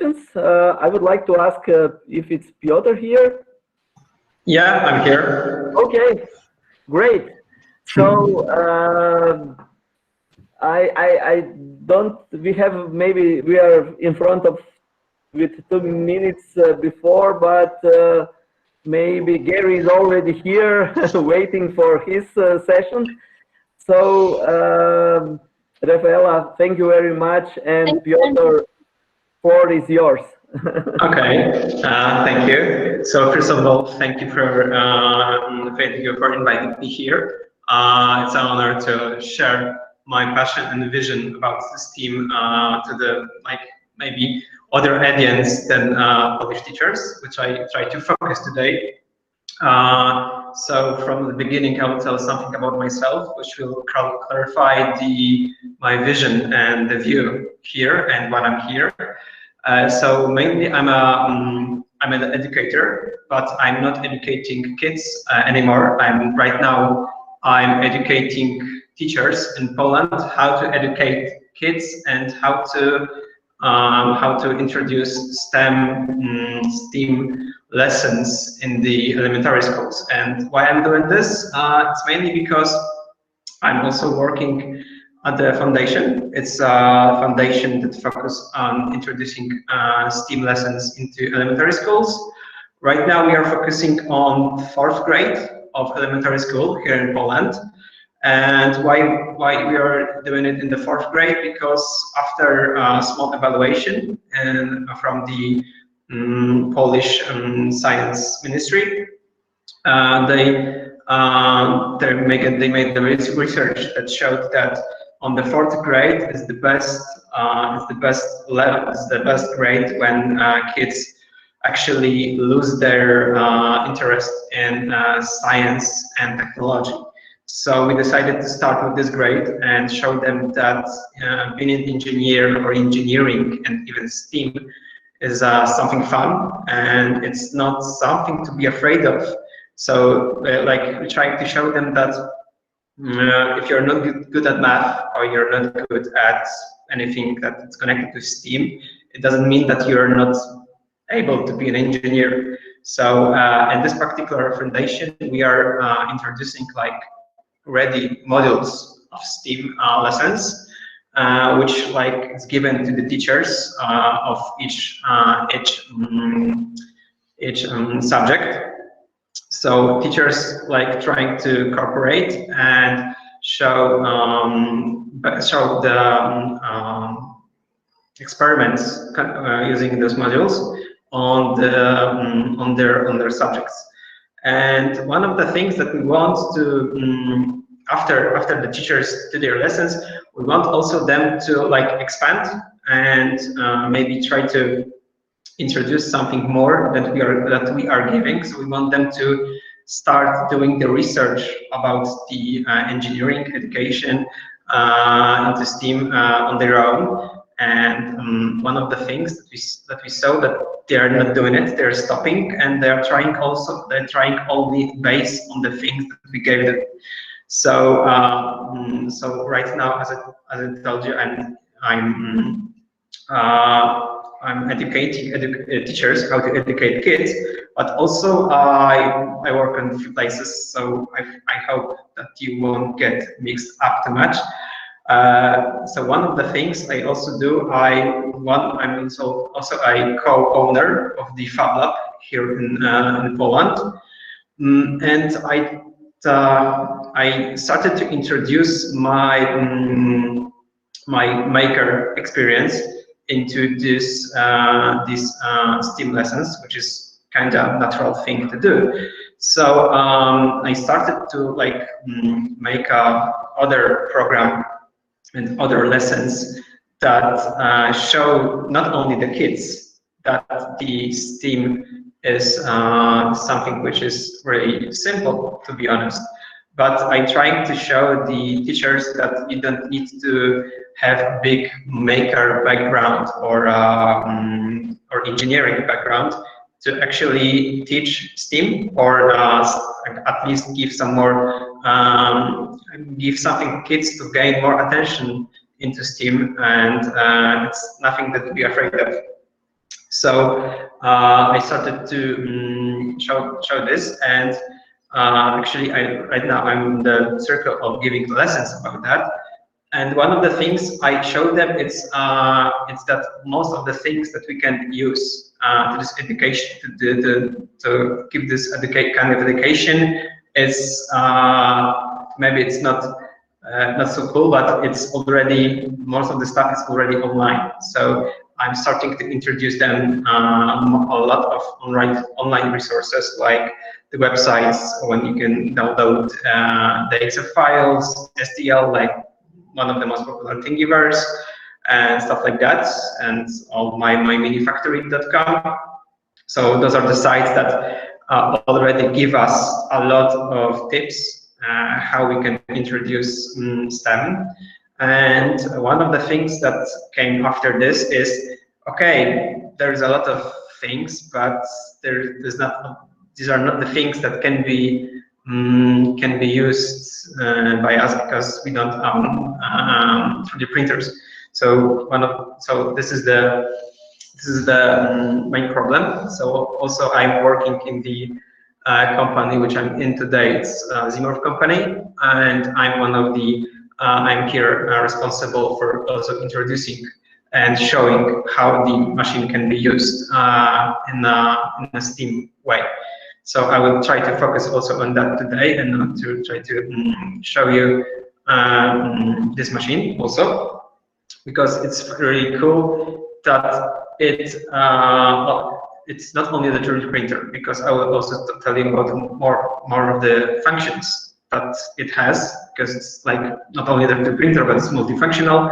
I would like to ask if it's Piotr here. Yeah, I'm here. Okay, great. So I don't. We have maybe we are in front of with 2 minutes before, but maybe Gary is already here waiting for his session. So Rafaela, thank you very much, and Piotr, floor is yours. Okay, thank you. So first of all, thank you for inviting me here. It's an honor to share my passion and vision about this team to the maybe other audience than Polish teachers, which I try to focus today. So from the beginning, I will tell something about myself, which will clarify my vision and the view here and what I'm here. So mainly I'm an educator, but I'm not educating kids anymore. I'm educating teachers in Poland how to educate kids and how to introduce STEAM lessons in the elementary schools. And why I'm doing this? It's mainly because I'm also working at the foundation. It's a foundation that focuses on introducing STEAM lessons into elementary schools. Right now we are focusing on 4th grade of elementary school here in Poland. And why we are doing it in the 4th grade? Because after a small evaluation and from the Polish Science Ministry, they made the research that showed that on the 4th grade is the best grade when kids actually lose their interest in science and technology. So we decided to start with this grade and show them that being an engineer or engineering and even STEAM is something fun, and it's not something to be afraid of. So we're trying to show them that if you're not good at math or you're not good at anything that's connected to STEAM, it doesn't mean that you're not able to be an engineer. So in this particular foundation, we are introducing ready modules of STEAM lessons, which is given to the teachers of each subject. So teachers trying to cooperate and show the experiments using those modules on their subjects. And one of the things that we want to after the teachers do their lessons, we want also them to expand and maybe try to introduce something more that we are giving. So we want them to start doing the research about the engineering education into STEAM on their own. And one of the things that we saw that they are not doing it, they're stopping, and they're trying only based on the things that we gave them. So so right now, as I told you, I'm educating teachers how to educate kids, but also I work in a few places, so I hope that you won't get mixed up too much. So one of the things I also do, I'm also a co-owner of the Fab Lab here in Poland, and I started to introduce my maker experience into this STEAM lessons, which is kind of natural thing to do. So I started to make a other program and other lessons that show not only the kids that the STEAM is something which is very simple, to be honest, but I'm trying to show the teachers that you don't need to have big maker background or engineering background to actually teach STEAM, or at least give some more give something kids to gain more attention into STEAM, and it's nothing that to be afraid of. So I started to show this, and actually right now I'm in the circle of giving lessons about that. And one of the things I show them it's that most of the things that we can use to this education to give this kind of education is maybe it's not so cool, but it's already, most of the stuff is already online. So I'm starting to introduce them a lot of online resources, like the websites when you can download the Excel files, STL, like one of the most popular Thingiverse and stuff like that, and all my minifactory.com. So those are the sites that already give us a lot of tips how we can introduce STEM. And one of the things that came after this is, okay, there's a lot of things, but there's not. These are not the things that can be used by us because we don't own 3D printers. So this is the main problem. So also I'm working in the company which I'm in today. It's Zimmer company, and I'm one of the I'm here responsible for also introducing and showing how the machine can be used in a STEAM way. So I will try to focus also on that today, and to try to show you this machine also, because it's really cool that it's not only the 3D printer, because I will also tell you about more of the functions that it has, because it's like not only the 3D printer, but it's multifunctional.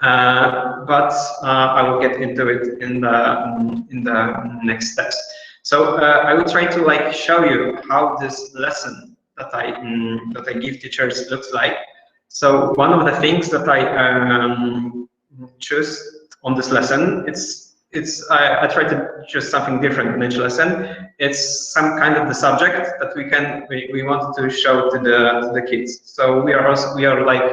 But I will get into it in the next steps. So I will try to like show you how this lesson that I give teachers looks like. So one of the things that I choose on this lesson, I try to choose something different in each lesson. It's some kind of the subject that we want to show to the kids. So we are like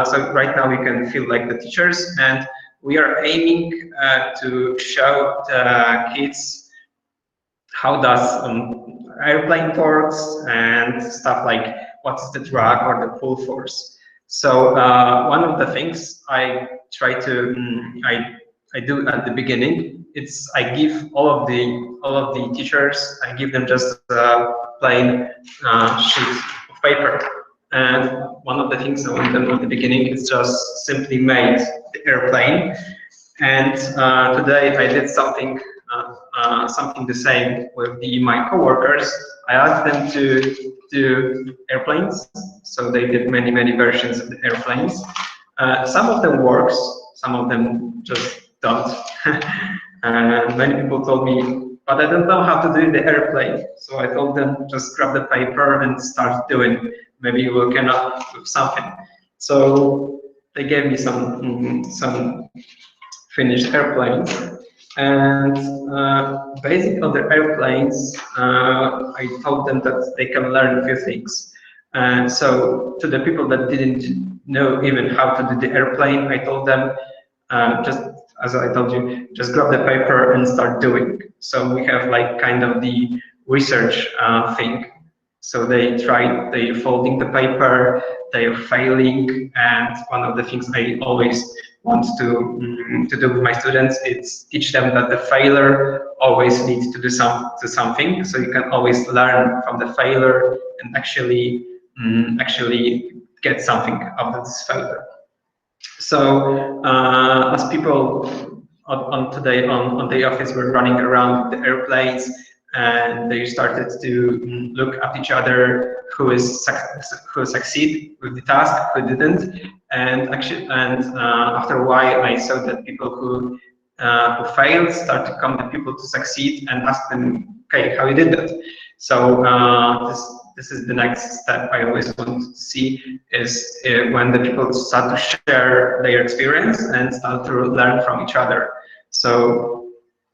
so right now we can feel like the teachers, and we are aiming to show the kids how does airplane works and stuff like what's the drag or the pull force. So one of the things I try to I do at the beginning, I give all of the teachers, I give them just a plain sheet of paper. And one of the things I want them at the beginning is just simply made the airplane. And today I did something the same with my coworkers. I asked them to do airplanes, so they did many versions of the airplanes. Some of them works, some of them just don't. And many people told me, but I don't know how to do the airplane. So I told them, just grab the paper and start doing. Maybe you will come up with something. So they gave me some finished airplanes. And based on the airplanes, I told them that they can learn a few things. And so to the people that didn't know even how to do the airplane, I told them, just as I told you, just grab the paper and start doing. So we have like kind of the research thing. So they're folding the paper, they're failing, and one of the things I always want to do with my students is teach them that the failure always leads to something. So you can always learn from the failure and actually get something out of this failure. So as people today on the office were running around the airplanes, and they started to look at each other, who succeed with the task, who didn't, and after a while I saw that people who failed start to come to people to succeed and ask them, okay, how you did that? So this is the next step I always want to see, is when the people start to share their experience and start to learn from each other. So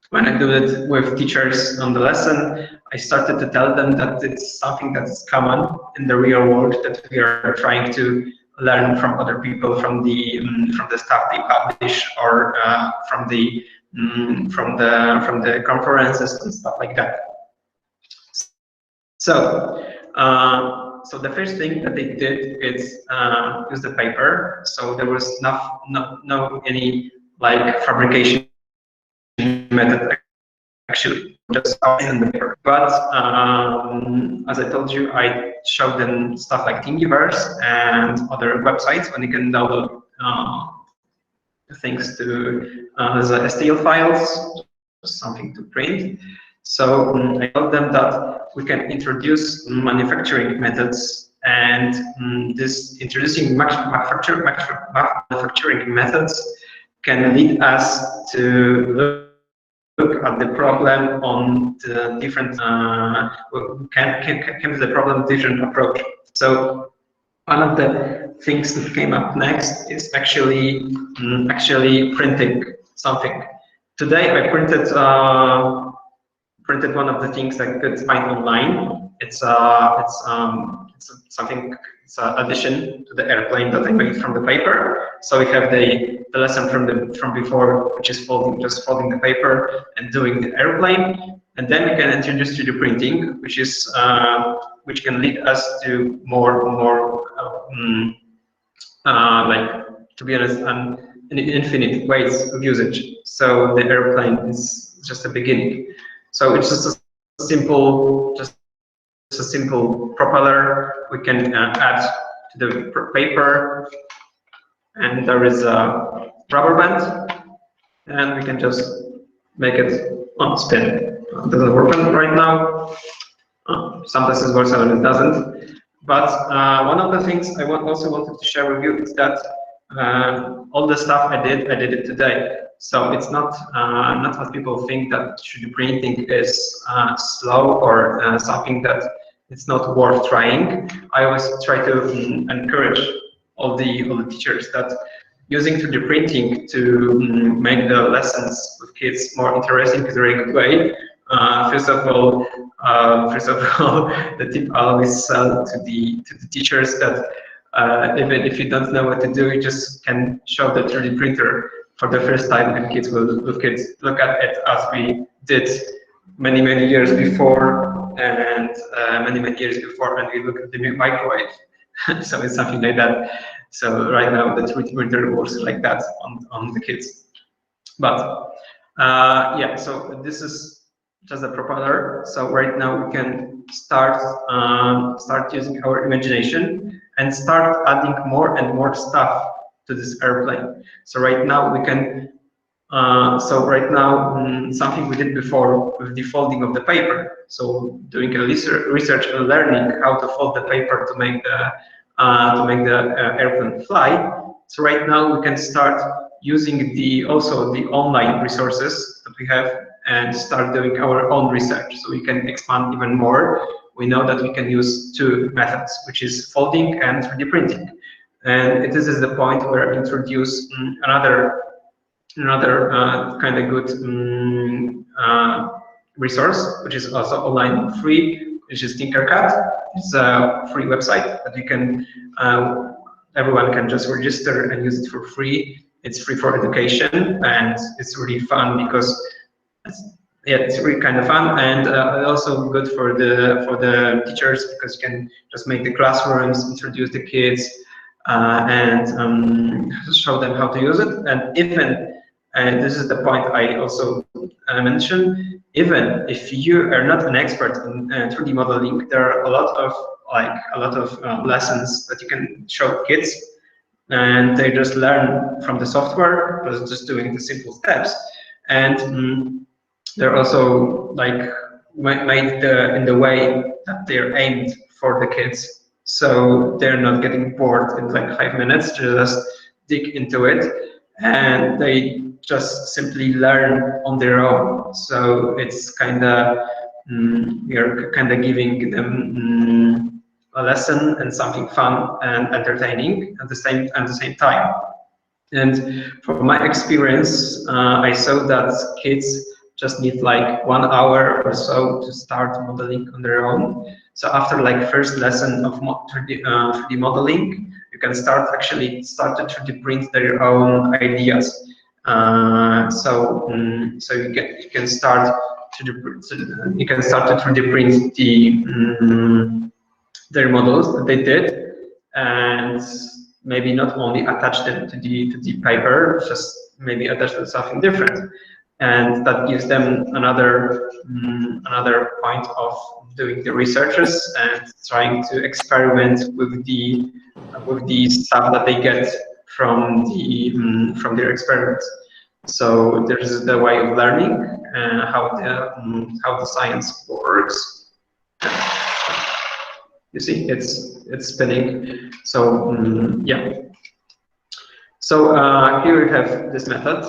when I do it with teachers on the lesson, I started to tell them that it's something that's common in the real world, that we are trying to learn from other people, from the stuff they publish, or from the conferences and stuff like that. So so the first thing that they did is use the paper. So there was no any like fabrication method, actually, just in the paper. But as I told you, I showed them stuff like Thingiverse and other websites when you can download things to as STL files, something to print. So I told them that we can introduce manufacturing methods, and this introducing manufacturing methods can lead us to look at the problem on the different can the problem different approach. So one of the things that came up next is actually printing something. Today I printed one of the things that you could find online. It's something. It's an addition to the airplane that I made from the paper. So we have the lesson from before, which is just folding the paper and doing the airplane, and then we can introduce 3D printing, which is which can lead us to more like, to be honest, infinite ways of usage. So the airplane is just a beginning. So it's just a simple propeller we can add to the paper, and there is a rubber band, and we can just make it on spin. It doesn't work right now. Some places works and it doesn't. But one of the things I also wanted to share with you is that all the stuff I did it today. So it's not what people think, that 3D printing is slow or something that it's not worth trying. I always try to encourage all the teachers that using 3D printing to make the lessons with kids more interesting is a very good way. First of all, the tip I always sell to the teachers that even if you don't know what to do, you just can show the 3D printer for the first time, and kids will look at it as we did many years before, and many years before, and we look at the microwave. So it's something like that. So right now the 3D printer works like that on the kids. But yeah, so this is just a propeller. So right now we can start using our imagination and start adding more and more stuff to this airplane. So right now we can something we did before with the folding of the paper. So doing a research and learning how to fold the paper to make the airplane fly. So right now we can start using also the online resources that we have and start doing our own research. So we can expand even more. We know that we can use two methods, which is folding and 3D printing. And this is the point where I introduce another kind of good resource, which is also online free, which is Tinkercad. It's a free website that you can everyone can just register and use it for free. It's free for education, and it's really fun because it's really kind of fun, and also good for the teachers, because you can just make the classrooms, introduce the kids, and show them how to use it. And even this is the point I also mentioned, even if you are not an expert in 3D modeling, there are a lot of lessons that you can show kids, and they just learn from the software, just doing the simple steps. And they're also like made in the way that they're aimed for the kids, so they're not getting bored in like 5 minutes to just dig into it, and they just simply learn on their own. So it's kind of you're kind of giving them a lesson and something fun and entertaining at the same time. And from my experience, I saw that kids just need like 1 hour or so to start modeling on their own. So after like first lesson of 3D modeling, you can start to 3D print their own ideas. So you can start to 3D print their models that they did, and maybe not only attach them to the paper, just maybe attach them to something different, and that gives them another point of doing the researches and trying to experiment with the stuff that they get from their experiments. So there's the way of learning, how the science works. You see, it's spinning. So yeah. So here we have this method,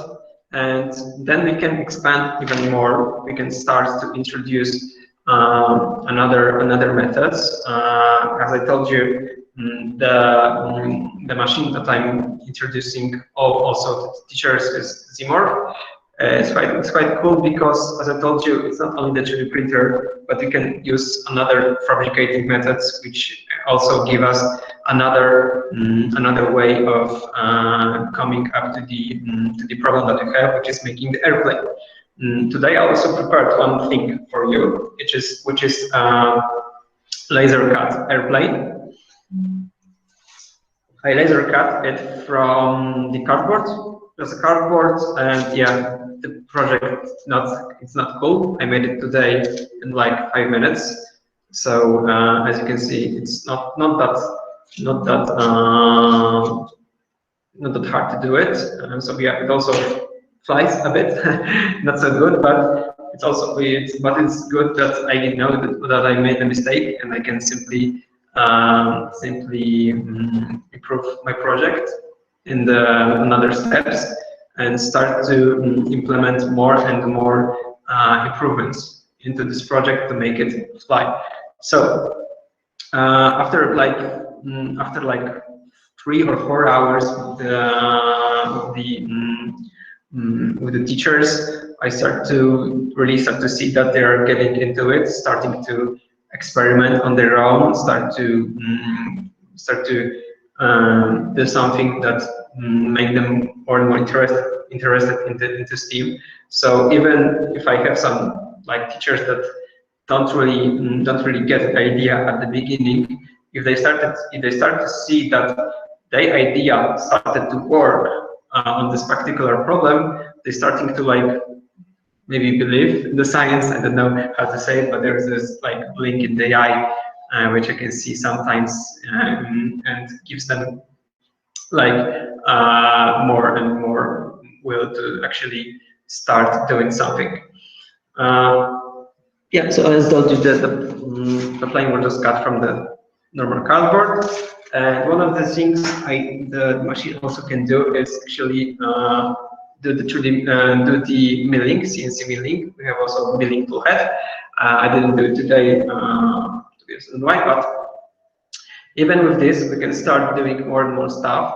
and then we can expand even more. We can start to introduce another methods. As I told you, the machine that I'm introducing also to the teachers is Zimor. It's quite cool because, as I told you, it's not only the 3D printer, but we can use another fabricating methods, which also give us another way of coming up to the problem that we have, which is making the airplane. Today I also prepared one thing for you, which is laser cut airplane. I laser cut it from the cardboard. There's a cardboard, and yeah, the project it's not cool. I made it today in like 5 minutes. So as you can see, it's not that hard to do it. So yeah, it also flies a bit, not so good, but it's good that I know that I made a mistake, and I can simply improve my project in the another steps and start to implement more and more improvements into this project to make it fly. So after like 3 or 4 hours with the teachers, I start to see that they are getting into it, starting to experiment on their own, start to do something that make them more and more interested into STEAM. So even if I have some like teachers that don't really get the idea at the beginning, if they start to see that their idea started to work on this particular problem, they're starting to like maybe believe in the science. I don't know how to say it, but there's this like blink in the eye, which I can see sometimes, and gives them like more and more will to actually start doing something. Yeah, so as I told you, the plane was just cut from the normal cardboard, and one of the things the machine also can do is actually do the milling, CNC milling. We have also a milling tool head. I didn't do it today, to be honest, why, but even with this, we can start doing more and more stuff.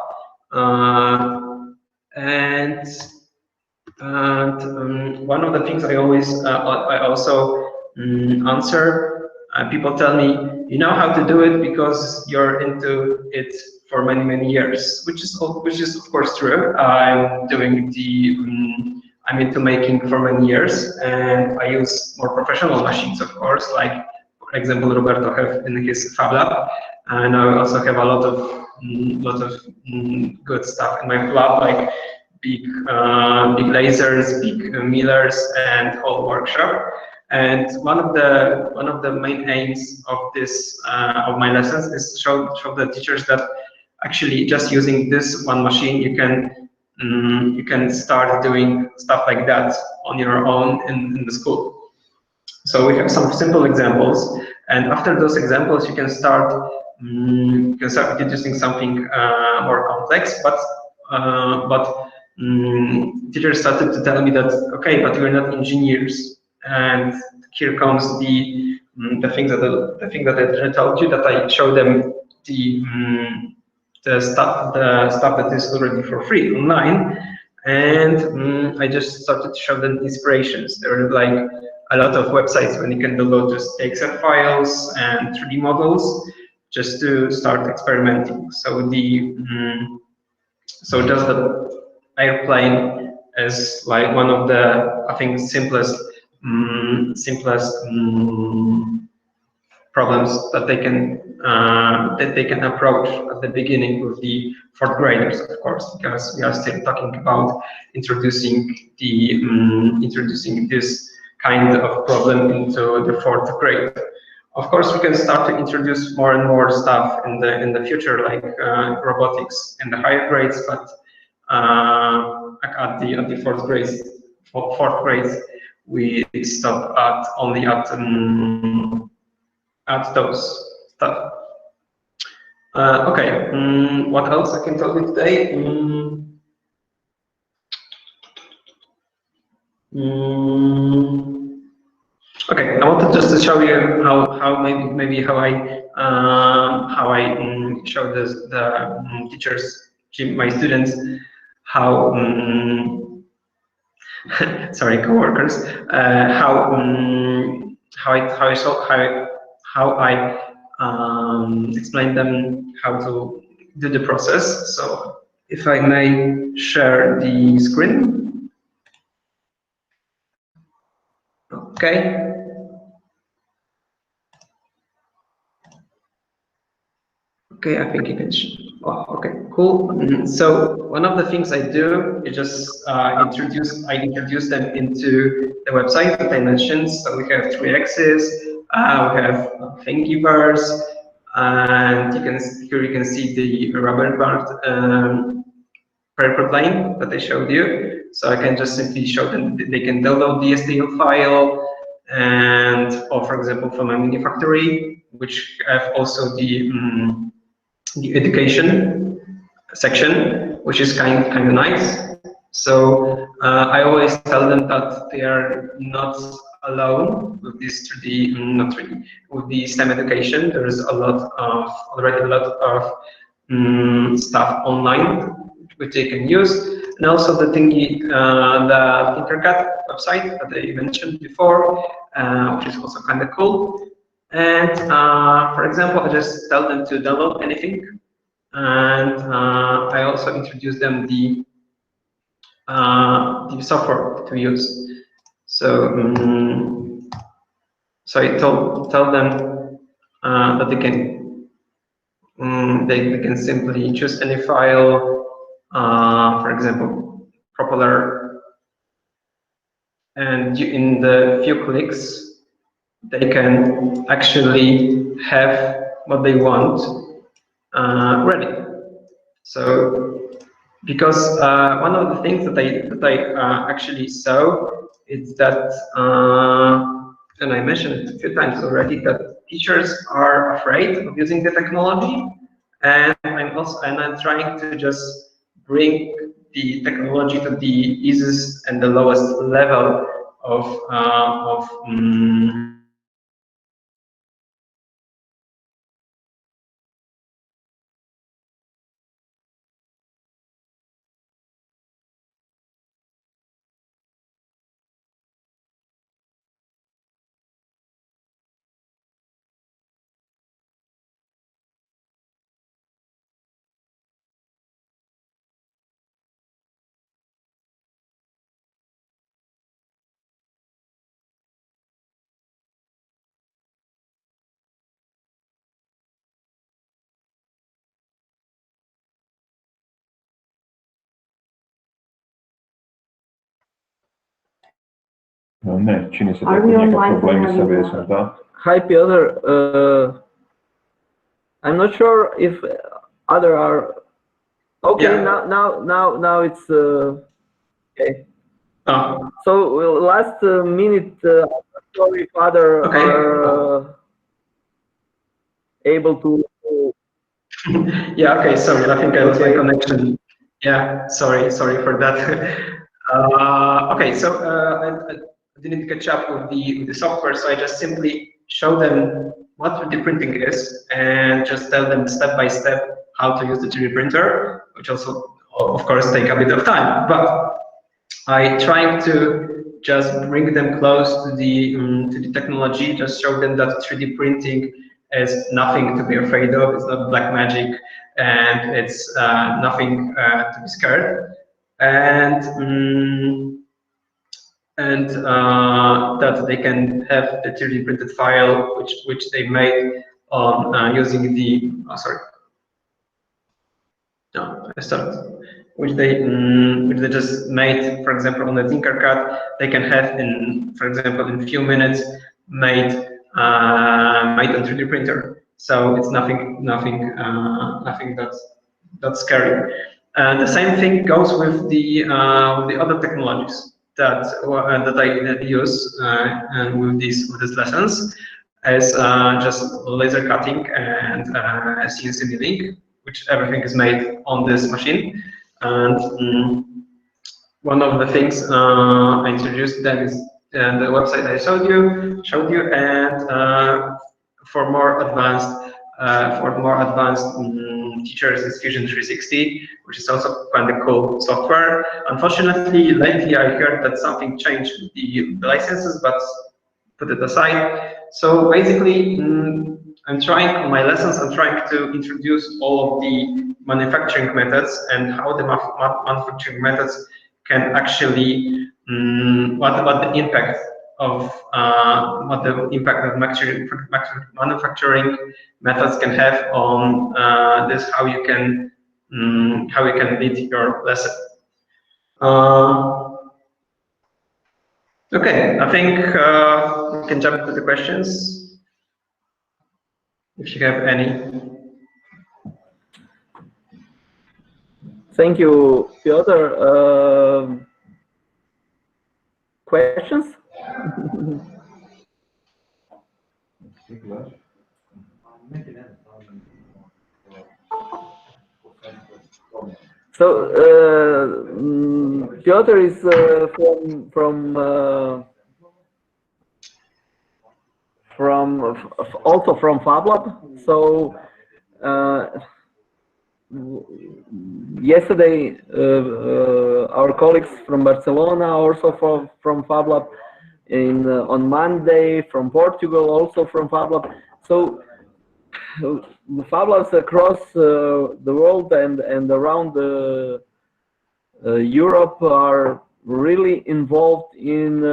And one of the things I also answer, people tell me, you know how to do it because you're into it for many years, which is of course true. I'm into making for many years, and I use more professional machines, of course, like for example Roberto have in his Fab Lab, and I also have a lot of good stuff in my lab, like big lasers, big millers, and whole workshop. And one of the main aims of this of my lessons is show the teachers that actually just using this one machine you can start doing stuff like that on your own in the school. So we have some simple examples, and after those examples you can start introducing something more complex. But teachers started to tell me that, okay, but we're not engineers, and here comes the thing that I told you, that I show them the stuff that is already for free online, and I just started to show them inspirations. They were like, a lot of websites when you can download just Excel files and 3D models just to start experimenting. So so just the airplane is like one of the, I think, simplest problems that they can approach at the beginning with the fourth graders, of course, because we are still talking about introducing this kind of problem into the fourth grade. Of course, we can start to introduce more and more stuff in the future, like robotics in the higher grades, but at the fourth grades, we stop only at those stuff. Okay, what else I can tell you today? Okay, I wanted just to show you how maybe how I show the teachers, my students, how sorry, coworkers, how I explain them how to do the process. So if I may share the screen. Okay. Okay, I think you can. Oh, okay, cool. So one of the things I do is just introduce them into the website that I mentioned. So we have 3 axes, we have Thingiverse, and here you can see the rubber band paper plane that I showed you. So I can just simply show them they can download the STL file, or for example from a mini factory, which have also the education section, which is kind of nice. So I always tell them that they are not alone with this 3D, not 3D, with the STEM education. There is already a lot of stuff online which they can use, and also the Tinkercad website that I mentioned before, which is also kind of cool. And for example, I just tell them to download anything, and I also introduce them the software to use. So so I tell them that they can simply choose any file, for example, Propeller, and in the few clicks they can actually have what they want ready. So because one of the things that I actually saw is that, and I mentioned it a few times already, that teachers are afraid of using the technology, and I'm trying to just bring the technology to the easiest and the lowest level of čini se da je neka problemi sa vezom, da. Hi Piotr, I'm not sure if other are okay. Yeah. Now it's okay. So last minute, I'm not sure if other are able to. Yeah. Okay. Sorry. I think I lost my connection. Yeah. Sorry for that. Okay. So I didn't catch up with the software, so I just simply show them what 3D printing is and just tell them step by step how to use the 3D printer, which also, of course, take a bit of time. But I try to just bring them close to the technology, just show them that 3D printing is nothing to be afraid of, it's not black magic, and it's nothing to be scared. And that they can have the 3D printed file which they made on using the which they just made, for example, on the Tinkercad. They can have in, for example, in a few minutes made on 3D printer. So it's nothing that's scary. And the same thing goes with the other technologies that I use and with these lessons, as just laser cutting and CNC milling, which everything is made on this machine. And one of the things I introduced that is the website I showed you, and for more advanced teachers is Fusion 360, which is also kind of cool software. Unfortunately, lately I heard that something changed with the licenses, but put it aside. So basically, I'm trying on my lessons. I'm trying to introduce all of the manufacturing methods and how the manufacturing methods can actually what the impact of manufacturing methods can have on this, how you can lead your lesson. Okay, I think we can jump to the questions if you have any. Thank you, Piotr. Questions? So Piotr is also from FabLab. So yesterday our colleagues from Barcelona, also from FabLab, on Monday from Portugal, also from FabLab. So the FabLabs across the world and around Europe are really involved in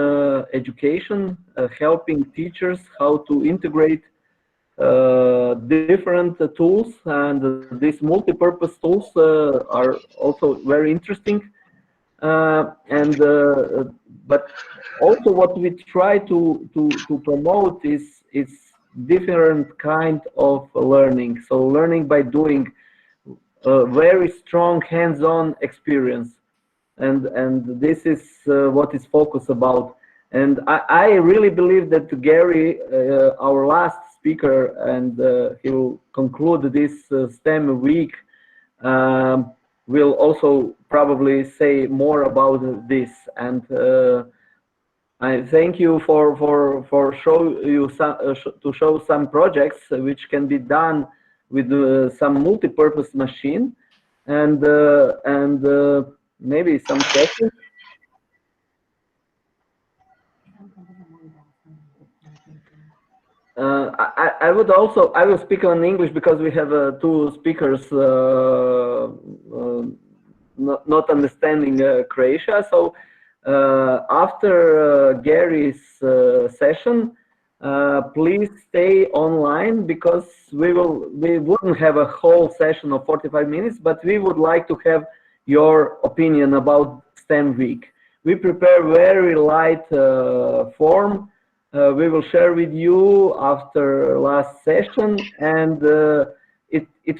education, helping teachers how to integrate different tools, and these multi-purpose tools are also very interesting. But also what we try to promote is different kind of learning. So learning by doing, very strong hands-on experience, and this is what is focused about. And I really believe that Gary, our last speaker, and he will conclude this STEM week, will also probably say more about this. And I thank you for show some projects which can be done with some multi-purpose machine, and maybe some questions. I will speak on English because we have two speakers not understanding Croatia. So after Gary's session, please stay online, because we wouldn't have a whole session of 45 minutes, but we would like to have your opinion about STEM week. We prepare very light form. We will share with you after last session, and it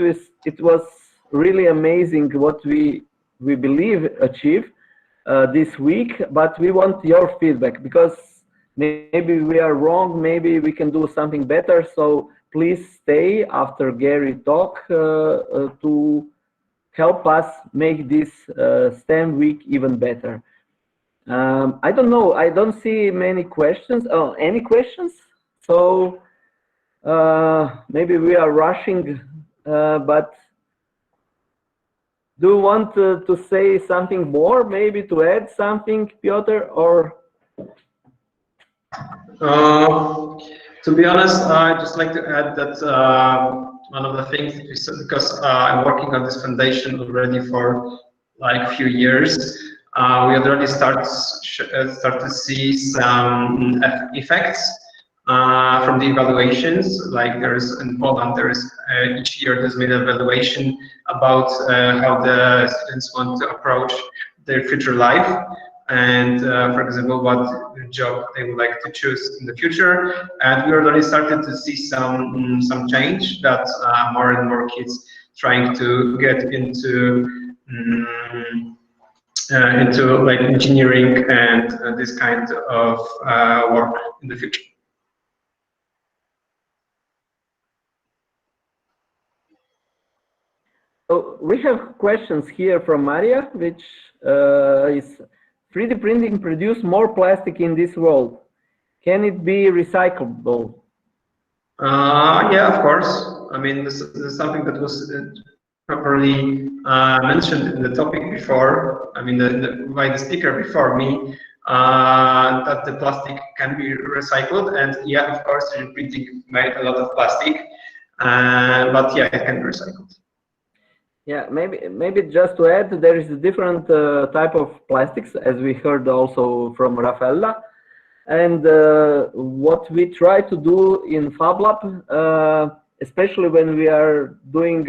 was really amazing what we believe achieve this week. But we want your feedback, because maybe we are wrong, maybe we can do something better. So please stay after Gary talk to help us make this STEM week even better. I don't know, I don't see many questions. Oh, any questions? So maybe we are rushing, but do you want to say something more, maybe to add something, Piotr? Or To be honest, I'd just like to add that one of the things, because I'm working on this foundation already for like a few years, we already start to see some effects from the evaluations. Like there's in Poland, there's each year there's made an evaluation about how the students want to approach their future life, and for example, what job they would like to choose in the future. And we already started to see some change, that more and more kids trying to get into like engineering and this kind of work in the future. So we have questions here from Maria, which is 3D printing produce more plastic in this world. Can it be recyclable? Yeah, of course. I mean, this is something that was properly mentioned in the topic before. I mean, by the speaker before me, that the plastic can be recycled, and yeah, of course, 3D printing made a lot of plastic, but yeah, it can be recycled. Yeah, maybe just to add, there is a different type of plastics, as we heard also from Rafaela. And what we try to do in FabLab, especially when we are doing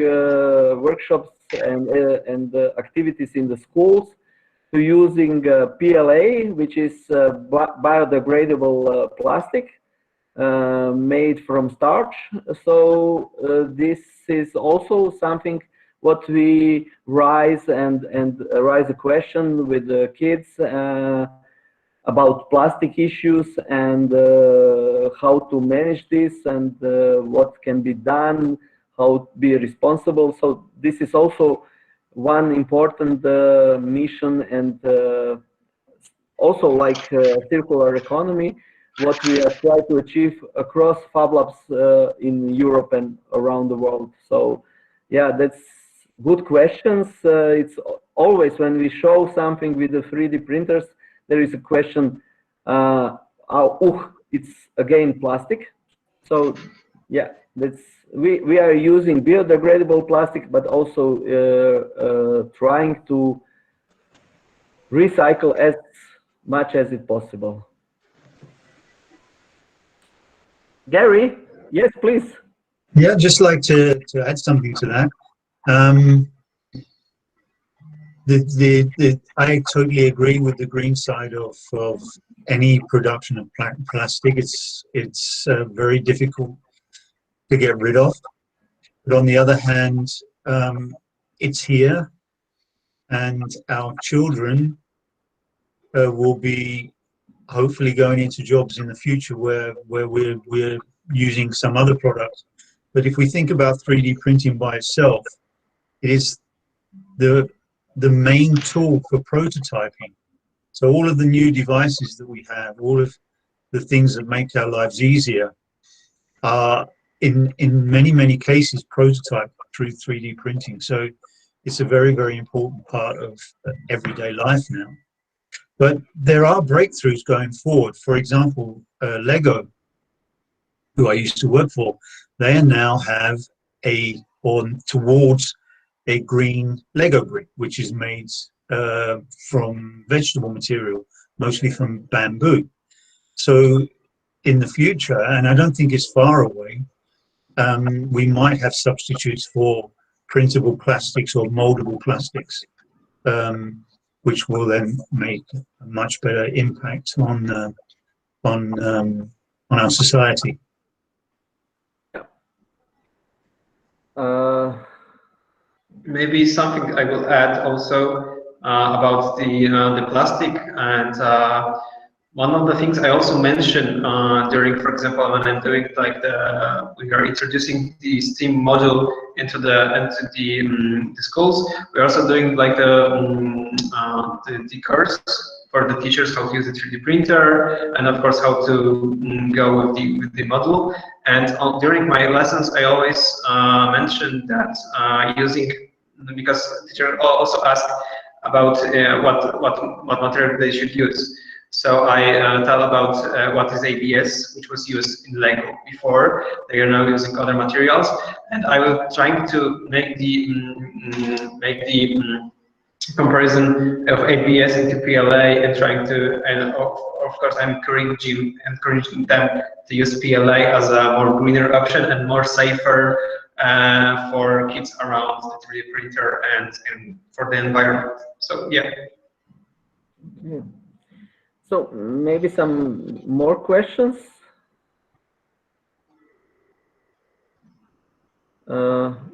workshops and activities in the schools, to using PLA, which is biodegradable plastic made from starch. So this is also something what we raise and raise a question with the kids about plastic issues and how to manage this and what can be done, how to be responsible. So this is also one important mission, and also like circular economy, what we are trying to achieve across Fab Labs in Europe and around the world. So yeah, that's good questions. It's always when we show something with the 3D printers, there is a question, it's again plastic. So yeah, that's we are using biodegradable plastic, but also trying to recycle as much as it possible. Gary, yes, please. Yeah, just like to add something to that. I totally agree with the green side of any production of plastic. It's very difficult to get rid of. But on the other hand, it's here, and our children will be hopefully going into jobs in the future where we're using some other product. But if we think about 3D printing by itself, it is the main tool for prototyping. So all of the new devices that we have, all of the things that make our lives easier, are in many cases prototyped through 3D printing. So it's a very important part of everyday life now. But there are breakthroughs going forward. For example, Lego, who I used to work for, they now have towards a green Lego brick, which is made from vegetable material, mostly from bamboo. So in the future, and I don't think it's far away, we might have substitutes for printable plastics or moldable plastics, which will then make a much better impact on our society. Maybe something I will add also about the plastic, and one of the things I also mentioned during, for example, when I'm doing like we are introducing the STEAM module into the schools. We're also doing like the course for the teachers, how to use the 3D printer, and of course how to go with the model. And during my lessons, I always mention that using, because teacher also asked about what material they should use. So I tell about what is ABS, which was used in Lego before. They are now using other materials, and I will try to make the comparison of ABS into PLA and trying to, and of course I'm encouraging them to use PLA as a more greener option and more safer for kids around the 3D printer and for the environment. So yeah. So maybe some more questions.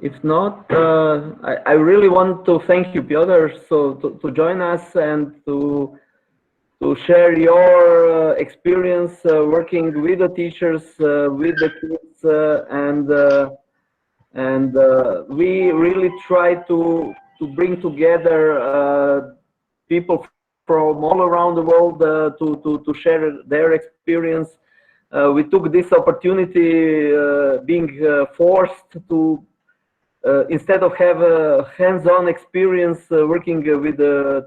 If not, I really want to thank you, Piotr, to join us and to share your experience working with the teachers, with the kids, and we really try to bring together people from all around the world to share their experience. We took this opportunity being forced to, instead of have a hands-on experience working with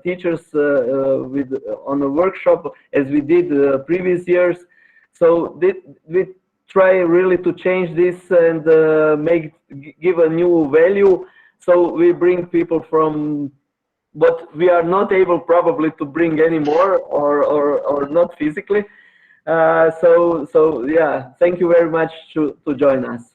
teachers on a workshop as we did previous years. So we try really to change this and give a new value. So we bring people from what we are not able probably to bring anymore or not physically. So yeah, thank you very much to join us.